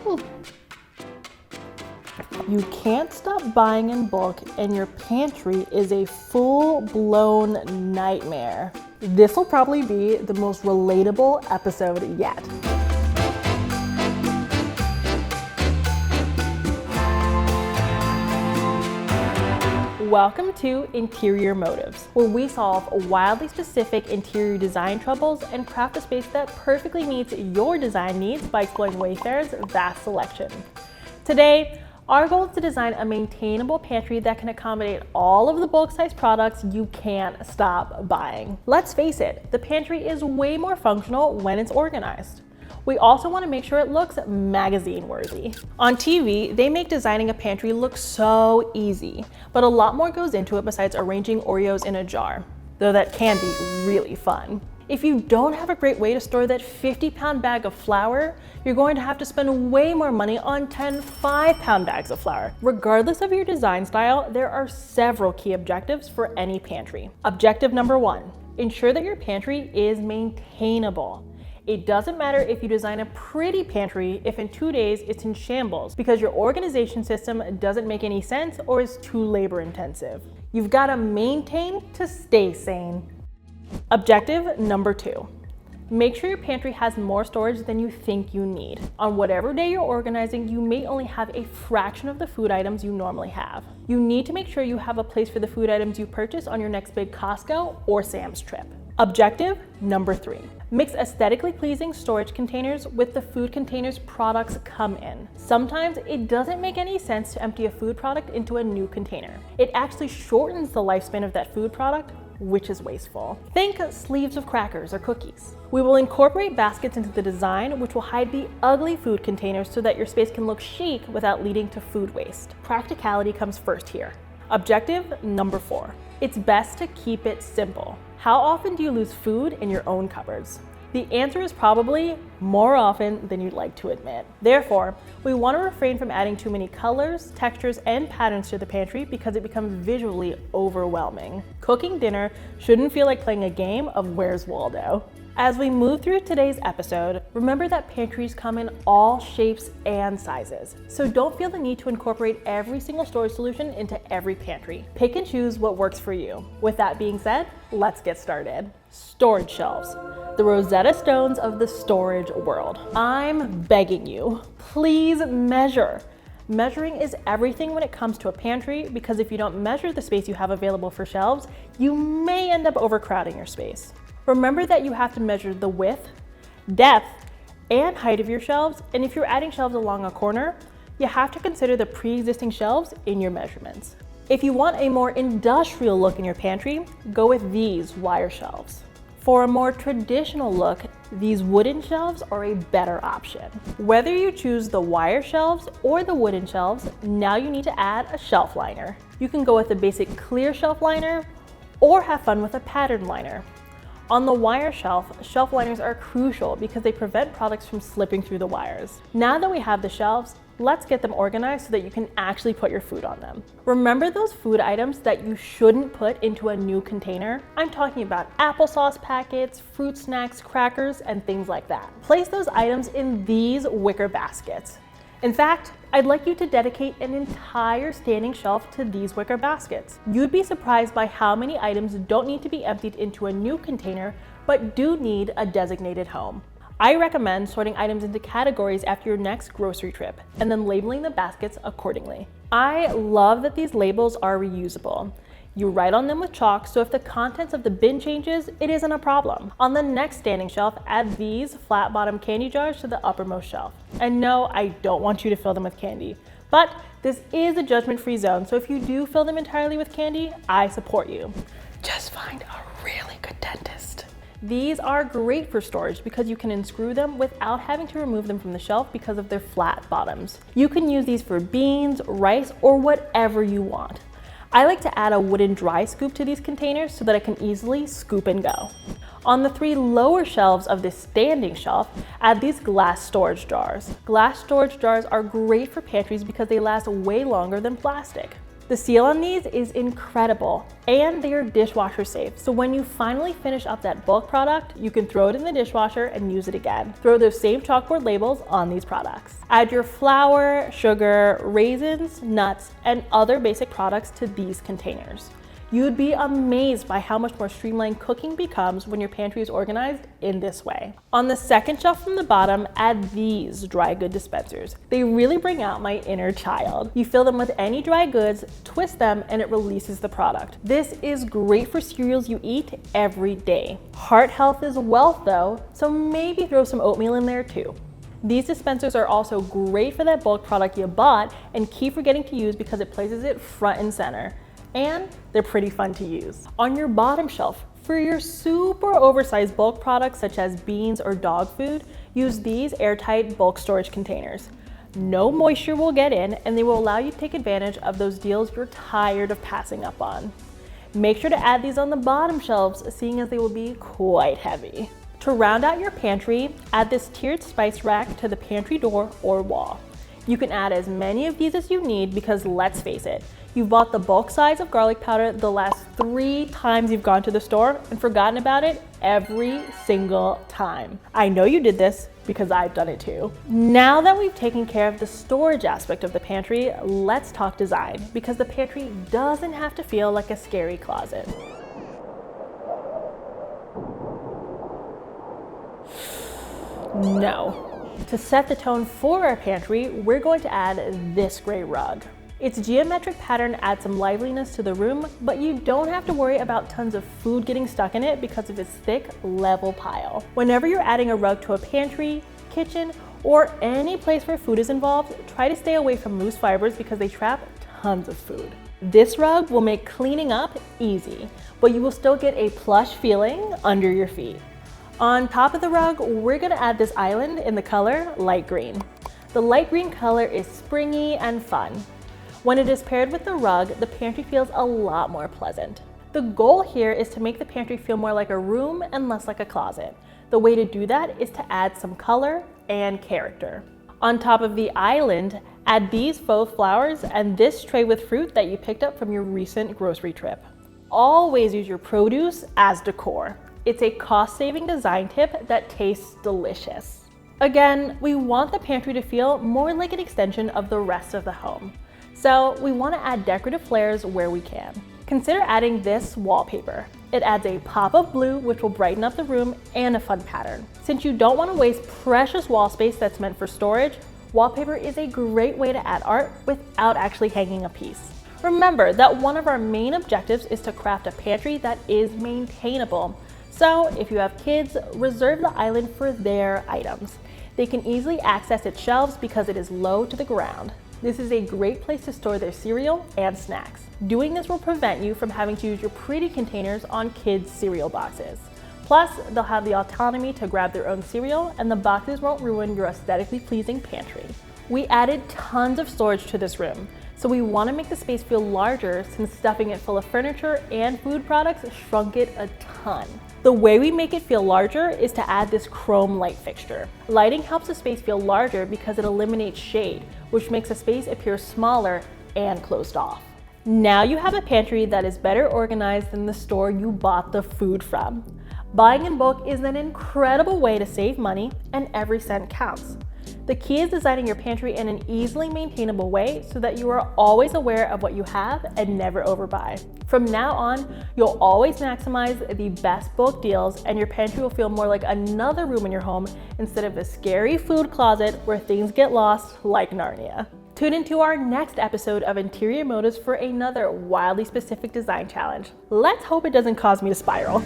You can't stop buying in bulk and your pantry is a full-blown nightmare. This will probably be the most relatable episode yet. Welcome to Interior Motives, where we solve wildly specific interior design troubles and craft a space that perfectly meets your design needs by exploring Wayfair's vast selection. Today, our goal is to design a maintainable pantry that can accommodate all of the bulk size products you can't stop buying. Let's face it, the pantry is way more functional when it's organized. We also want to make sure it looks magazine worthy. On TV, they make designing a pantry look so easy, but a lot more goes into it besides arranging Oreos in a jar, though that can be really fun. If you don't have a great way to store that 50-pound bag of flour, you're going to have to spend way more money on 10 5-pound bags of flour. Regardless of your design style, there are several key objectives for any pantry. Objective number 1, ensure that your pantry is maintainable. It doesn't matter if you design a pretty pantry if in 2 days it's in shambles because your organization system doesn't make any sense or is too labor intensive. You've got to maintain to stay sane. Objective number 2, make sure your pantry has more storage than you think you need. On whatever day you're organizing, you may only have a fraction of the food items you normally have. You need to make sure you have a place for the food items you purchase on your next big Costco or Sam's trip. Objective number 3, mix aesthetically pleasing storage containers with the food containers products come in. Sometimes it doesn't make any sense to empty a food product into a new container. It actually shortens the lifespan of that food product, which is wasteful. Think sleeves of crackers or cookies. We will incorporate baskets into the design, which will hide the ugly food containers so that your space can look chic without leading to food waste. Practicality comes first here. Objective number 4, it's best to keep it simple. How often do you lose food in your own cupboards? The answer is probably more often than you'd like to admit. Therefore, we want to refrain from adding too many colors, textures, and patterns to the pantry because it becomes visually overwhelming. Cooking dinner shouldn't feel like playing a game of Where's Waldo. As we move through today's episode, remember that pantries come in all shapes and sizes. So don't feel the need to incorporate every single storage solution into every pantry. Pick and choose what works for you. With that being said, let's get started. Storage shelves, the Rosetta Stones of the storage world. I'm begging you, please measure. Measuring is everything when it comes to a pantry because if you don't measure the space you have available for shelves, you may end up overcrowding your space. Remember that you have to measure the width, depth, and height of your shelves, and if you're adding shelves along a corner, you have to consider the pre-existing shelves in your measurements. If you want a more industrial look in your pantry, go with these wire shelves. For a more traditional look, these wooden shelves are a better option. Whether you choose the wire shelves or the wooden shelves, now you need to add a shelf liner. You can go with a basic clear shelf liner or have fun with a pattern liner. On the wire shelf, shelf liners are crucial because they prevent products from slipping through the wires. Now that we have the shelves, let's get them organized so that you can actually put your food on them. Remember those food items that you shouldn't put into a new container? I'm talking about applesauce packets, fruit snacks, crackers, and things like that. Place those items in these wicker baskets. In fact, I'd like you to dedicate an entire standing shelf to these wicker baskets. You'd be surprised by how many items don't need to be emptied into a new container, but do need a designated home. I recommend sorting items into categories after your next grocery trip, and then labeling the baskets accordingly. I love that these labels are reusable. You write on them with chalk, so if the contents of the bin changes, it isn't a problem. On the next standing shelf, add these flat bottom candy jars to the uppermost shelf. And no, I don't want you to fill them with candy, but this is a judgment-free zone, so if you do fill them entirely with candy, I support you. Just find a really good dentist. These are great for storage because you can unscrew them without having to remove them from the shelf because of their flat bottoms. You can use these for beans, rice, or whatever you want. I like to add a wooden dry scoop to these containers so that I can easily scoop and go. On the 3 lower shelves of this standing shelf, add these glass storage jars. Glass storage jars are great for pantries because they last way longer than plastic. The seal on these is incredible, and they are dishwasher safe. So when you finally finish up that bulk product, you can throw it in the dishwasher and use it again. Throw those same chalkboard labels on these products. Add your flour, sugar, raisins, nuts, and other basic products to these containers. You'd be amazed by how much more streamlined cooking becomes when your pantry is organized in this way. On the second shelf from the bottom, add these dry good dispensers. They really bring out my inner child. You fill them with any dry goods, twist them, and it releases the product. This is great for cereals you eat every day. Heart health is wealth though, so maybe throw some oatmeal in there too. These dispensers are also great for that bulk product you bought and keep forgetting to use because it places it front and center. And they're pretty fun to use. On your bottom shelf, for your super oversized bulk products such as beans or dog food, use these airtight bulk storage containers. No moisture will get in, and they will allow you to take advantage of those deals you're tired of passing up on. Make sure to add these on the bottom shelves, seeing as they will be quite heavy. To round out your pantry, add this tiered spice rack to the pantry door or wall. You can add as many of these as you need because let's face it, you've bought the bulk size of garlic powder the last 3 times you've gone to the store and forgotten about it every single time. I know you did this because I've done it too. Now that we've taken care of the storage aspect of the pantry, let's talk design because the pantry doesn't have to feel like a scary closet. No. To set the tone for our pantry, we're going to add this gray rug. Its geometric pattern adds some liveliness to the room, but you don't have to worry about tons of food getting stuck in it because of its thick, level pile. Whenever you're adding a rug to a pantry, kitchen, or any place where food is involved, try to stay away from loose fibers because they trap tons of food. This rug will make cleaning up easy, but you will still get a plush feeling under your feet. On top of the rug, we're gonna add this island in the color light green. The light green color is springy and fun. When it is paired with the rug, the pantry feels a lot more pleasant. The goal here is to make the pantry feel more like a room and less like a closet. The way to do that is to add some color and character. On top of the island, add these faux flowers and this tray with fruit that you picked up from your recent grocery trip. Always use your produce as decor. It's a cost-saving design tip that tastes delicious. Again, we want the pantry to feel more like an extension of the rest of the home. So we want to add decorative flares where we can. Consider adding this wallpaper. It adds a pop of blue which will brighten up the room and a fun pattern. Since you don't want to waste precious wall space that's meant for storage, wallpaper is a great way to add art without actually hanging a piece. Remember that one of our main objectives is to craft a pantry that is maintainable. So if you have kids, reserve the island for their items. They can easily access its shelves because it is low to the ground. This is a great place to store their cereal and snacks. Doing this will prevent you from having to use your pretty containers on kids' cereal boxes. Plus, they'll have the autonomy to grab their own cereal and the boxes won't ruin your aesthetically pleasing pantry. We added tons of storage to this room, so we want to make the space feel larger since stuffing it full of furniture and food products shrunk it a ton. The way we make it feel larger is to add this chrome light fixture. Lighting helps the space feel larger because it eliminates shade, which makes the space appear smaller and closed off. Now you have a pantry that is better organized than the store you bought the food from. Buying in bulk is an incredible way to save money, and every cent counts. The key is designing your pantry in an easily maintainable way so that you are always aware of what you have and never overbuy. From now on, you'll always maximize the best bulk deals and your pantry will feel more like another room in your home instead of a scary food closet where things get lost like Narnia. Tune into our next episode of Interior Motives for another wildly specific design challenge. Let's hope it doesn't cause me to spiral.